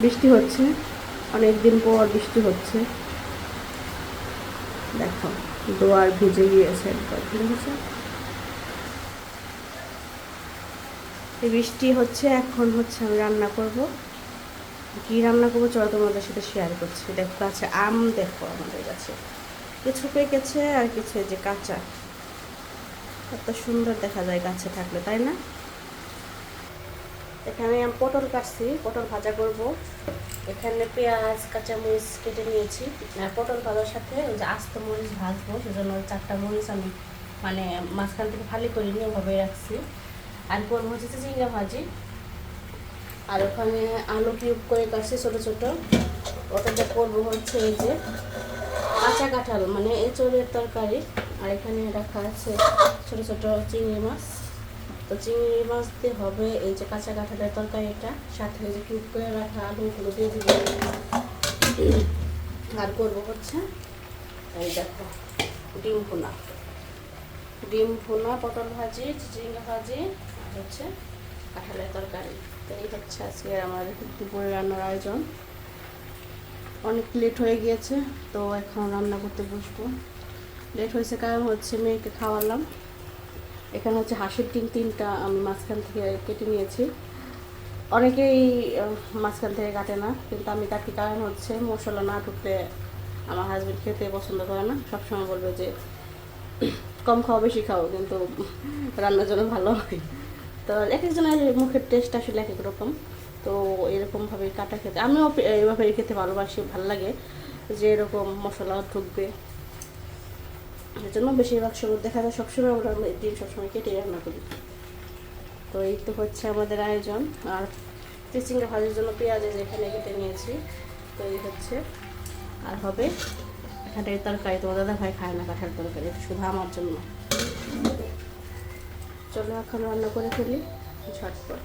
বৃষ্টি হচ্ছে, অনেকদিন পর বৃষ্টি হচ্ছে। দেখো দোয়ার ভিজে গিয়েছে একবার, দেখেছো? এই বৃষ্টি হচ্ছে, এখন হচ্ছে আমি রান্না করব। কি রান্না করবো চলো তোমাদের সাথে শেয়ার করছি। দেখো গাছে আম, দেখো আমাদের কাছে কিছু পেকেছে আর কিছু যে কাঁচা। কত সুন্দর দেখা যায় গাছে থাকলে, তাই না? এখানে আমি পটল কাটছি, পটল ভাজা করব। এখানে পেঁয়াজ কাঁচামরিচ কেটে নিয়েছি। আর পটল ভাজার সাথে ওই যে আস্ত মরিচ ভাজবো, সেজন্য 4টা মরিচ আমি মানে মাঝখান থেকে ফালি করে নিয়ে ওভাবে রাখছি। আর করবো হচ্ছে চিংড়া ভাজি। আর ওখানে আলু কিউব করে কাটছি ছোটো ছোটো। ওটাতে করবো হচ্ছে এই যে কাঁচা কাঁঠাল, মানে এঁচড়ের তরকারি। আর এখানে রাখা আছে ছোটো ছোটো চিংড়ি মাছ। তো চিংড়ি মাছ দিয়ে হবে এই যে কাঁচা কাঁঠালের তরকারিটা, সাথে যে কিউব করে রাখা আলুগুলো দিয়ে দিব। আর করবো হচ্ছে এই দেখো ডিম ভুনা, পটল ভাজি, চিচিঙ্গা ভাজি, আর হচ্ছে কাঁঠালের তরকারি। তো এই হচ্ছে আজকে আমার দুপুরে রান্নার আয়োজন। অনেক লেট হয়ে গিয়েছে, তো এখন রান্না করতে বসবো। লেট হয়েছে কারণ হচ্ছে মেয়েকে খাওয়ালাম। এখানে হচ্ছে হাঁসের ডিম 3টা আমি মাঝখান থেকে কেটে নিয়েছি। অনেকেই মাঝখান থেকে কাটে না, কিন্তু আমি কাটি। কারণ হচ্ছে মশলা না ঢুকলে আমার হাজব্যান্ড খেতে পছন্দ করে না। সবসময় বলবে যে কম খাও বেশি খাও, কিন্তু রান্নার জন্য ভালো হয়। তো এক একজনের মুখের টেস্ট আসলে এক এক রকম। তো এরকমভাবে কাটা খেতে আমিও এইভাবে খেতে ভালোবাসি, ভালো লাগে যে এরকম মশলা ঢুকবে। এর জন্য বেশিরভাগ সময় দেখা যায় সবসময় আমরা ডিম সবসময় কেটে রান্না করি। তো এই তো হচ্ছে আমাদের আয়োজন। আর চিচিঙ্গা ভাজির জন্য পেঁয়াজ এখানে কেটে নিয়েছি। তো এই হচ্ছে আর হবে কাঁঠালের তরকারি। তোমার দাদা ভাই খায় না কাঁঠাল তরকারি, শুধু আমার জন্য। চলো এখন রান্না করে ফেলি ঝটপট।